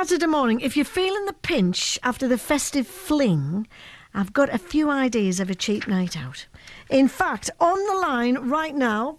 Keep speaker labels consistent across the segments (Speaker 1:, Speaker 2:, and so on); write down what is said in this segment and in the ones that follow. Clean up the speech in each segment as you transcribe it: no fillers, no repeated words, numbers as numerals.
Speaker 1: Saturday morning, if you're feeling the pinch after the festive fling, I've got a few ideas of a cheap night out. In fact, on the line right now,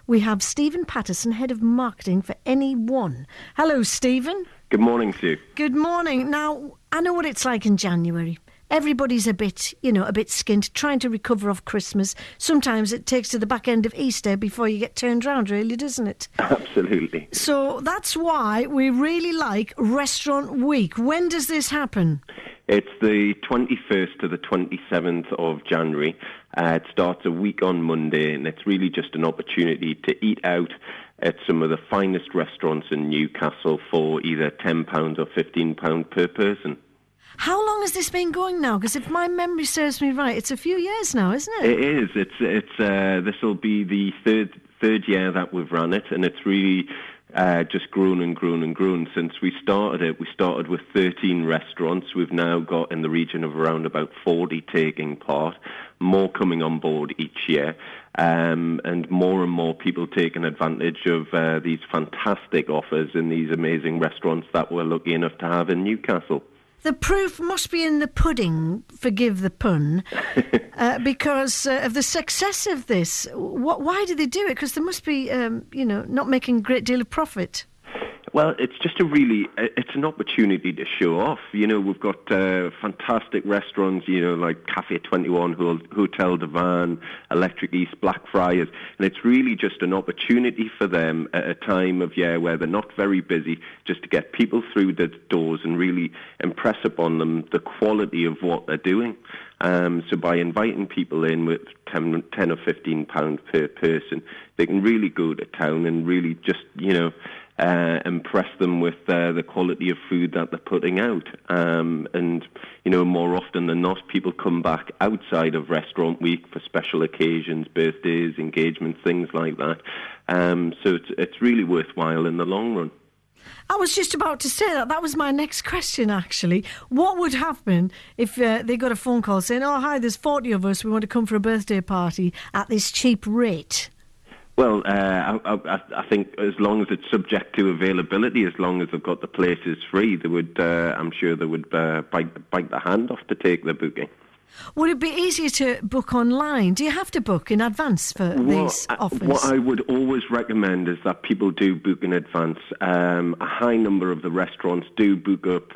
Speaker 1: we have Stephen Patterson, Head of Marketing for NE1. Hello, Stephen.
Speaker 2: Good morning, Sue.
Speaker 1: Good morning. Now, I know what it's like in January. Everybody's a bit skint, trying to recover off Christmas. Sometimes it takes to the back end of Easter before you get turned round, really, doesn't it?
Speaker 2: Absolutely.
Speaker 1: So that's why we really like Restaurant Week. When does this happen?
Speaker 2: It's the 21st to the 27th of January. It starts a week on Monday, and it's really just an opportunity to eat out at some of the finest restaurants in Newcastle for either £10 or £15 per person.
Speaker 1: How long has this been going now? Because if my memory serves me right, it's a few years now, isn't it?
Speaker 2: It is. This will be the third year that we've run it, and it's really just grown and grown and grown since we started it. We started with 13 restaurants. We've now got in the region of around about 40 taking part, more coming on board each year, and more people taking advantage of these fantastic offers in these amazing restaurants that we're lucky enough to have in Newcastle.
Speaker 1: The proof must be in the pudding, forgive the pun, because of the success of this. Why do they do it? Because they must be, not making a great deal of profit.
Speaker 2: Well, it's just it's an opportunity to show off. We've got fantastic restaurants, like Cafe 21, Hotel Divan, Electric East, Blackfriars, and it's really just an opportunity for them at a time of year where they're not very busy, just to get people through the doors and really impress upon them the quality of what they're doing. So by inviting people in with £10 or £15 per person, they can really go to town and really just, impress them with the quality of food that they're putting out. And more often than not, people come back outside of Restaurant Week for special occasions, birthdays, engagements, things like that. So it's really worthwhile in the long run.
Speaker 1: I was just about to say that. That was my next question, actually. What would happen if they got a phone call saying, oh, hi, there's 40 of us, we want to come for a birthday party at this cheap rate?
Speaker 2: Well, I think as long as it's subject to availability, as long as they've got the places free, they would. I'm sure they would bite the hand off to take the booking.
Speaker 1: Would it be easier to book online? Do you have to book in advance for these offers?
Speaker 2: What I would always recommend is that people do book in advance. A high number of the restaurants do book up,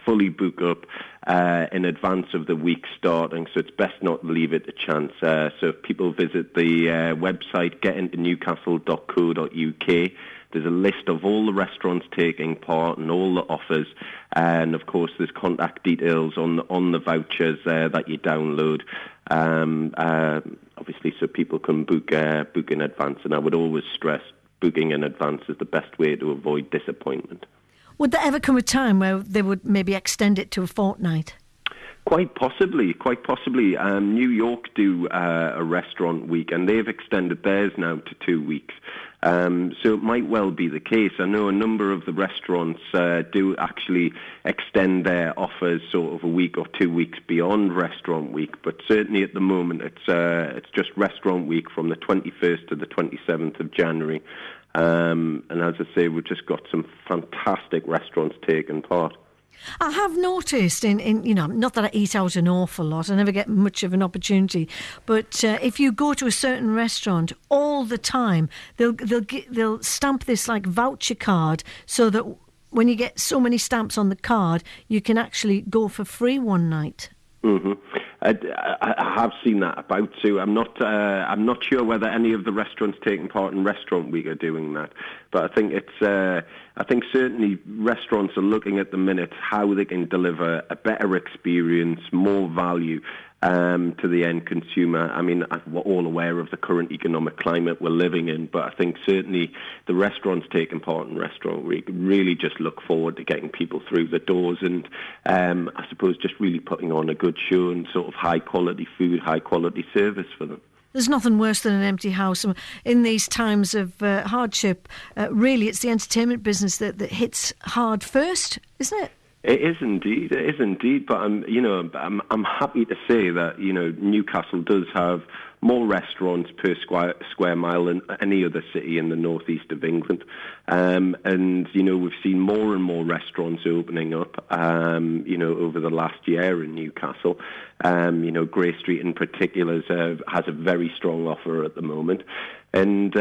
Speaker 2: fully book up in advance of the week starting, so it's best not to leave it to chance. So if people visit the website getintonewcastle.co.uk, there's a list of all the restaurants taking part and all the offers, and of course there's contact details on the vouchers that you download. Obviously, so people can book in advance, and I would always stress booking in advance is the best way to avoid disappointment.
Speaker 1: Would there ever come a time where they would maybe extend it to a fortnight?
Speaker 2: Quite possibly. New York do a restaurant week, and they've extended theirs now to 2 weeks. So it might well be the case. I know a number of the restaurants do actually extend their offers sort of a week or 2 weeks beyond Restaurant Week, but certainly at the moment it's just Restaurant Week from the 21st to the 27th of January. And as I say, we've just got some fantastic restaurants taking part.
Speaker 1: I have noticed not that I eat out an awful lot, I never get much of an opportunity, but if you go to a certain restaurant all the time, they'll stamp this like voucher card so that when you get so many stamps on the card, you can actually go for free one night. Mm-hmm.
Speaker 2: I have seen that about too. I'm not sure whether any of the restaurants taking part in Restaurant Week are doing that, but I think I think certainly restaurants are looking at the minute how they can deliver a better experience, more value to the end consumer. I mean, we're all aware of the current economic climate we're living in, but I think certainly the restaurants taking part in Restaurant Week really just look forward to getting people through the doors and I suppose just really putting on a good show and sort of high quality food, high quality service for them.
Speaker 1: There's nothing worse than an empty house. In these times of hardship, really it's the entertainment business that hits hard first, isn't it?
Speaker 2: It is indeed. But I'm happy to say that Newcastle does have more restaurants per square mile than any other city in the northeast of England. And, we've seen more and more restaurants opening up, over the last year in Newcastle. Grey Street in particular has a very strong offer at the moment. And,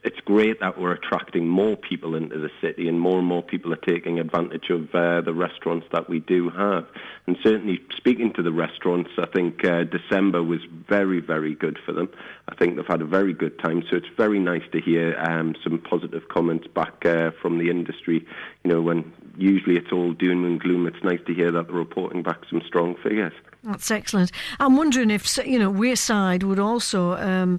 Speaker 2: it's great that we're attracting more people into the city, and more people are taking advantage of the restaurants that we do have. And certainly, speaking to the restaurants, I think December was very, very good for them. I think they've had a very good time. So it's very nice to hear some positive comments back from the industry. When usually it's all doom and gloom, it's nice to hear that they're reporting back some strong figures.
Speaker 1: That's excellent. I'm wondering if, Wearside would also,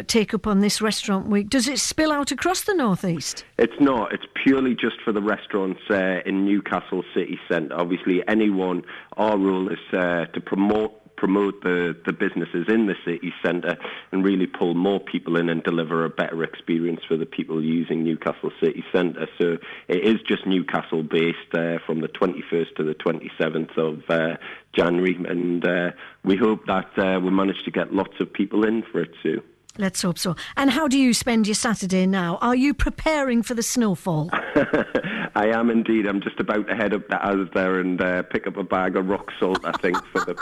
Speaker 1: take up on this restaurant week. Does it spill out across the northeast?
Speaker 2: It's not. It's purely just for the restaurants in Newcastle city centre. Obviously, NE1, our role is to promote the businesses in the city centre and really pull more people in and deliver a better experience for the people using Newcastle city centre. So it is just Newcastle based from the 21st to the 27th of January, and we hope that we manage to get lots of people in for it too.
Speaker 1: Let's hope so. And how do you spend your Saturday now? Are you preparing for the snowfall?
Speaker 2: I am indeed. I'm just about to head up to Asda and pick up a bag of rock salt, I think, for the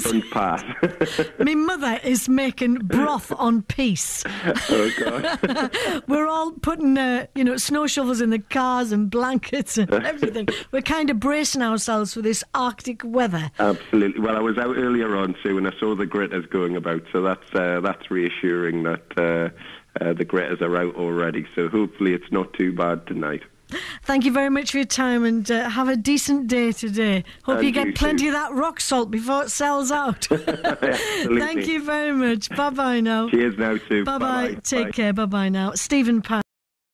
Speaker 2: front path.
Speaker 1: My mother is making broth on peace.
Speaker 2: Oh, God.
Speaker 1: We're all putting, snow shovels in the cars and blankets and everything. We're kind of bracing ourselves for this Arctic weather.
Speaker 2: Absolutely. Well, I was out earlier on, Sue, and I saw the gritters going about, so that's reassuring that the gritters are out already. So hopefully it's not too bad tonight.
Speaker 1: Thank you very much for your time, and have a decent day today. Hope you get plenty of that rock salt before it sells out. Thank you very much. Bye-bye now.
Speaker 2: Cheers now, Sue.
Speaker 1: Bye-bye. Take care. Bye-bye now. Stephen Powell.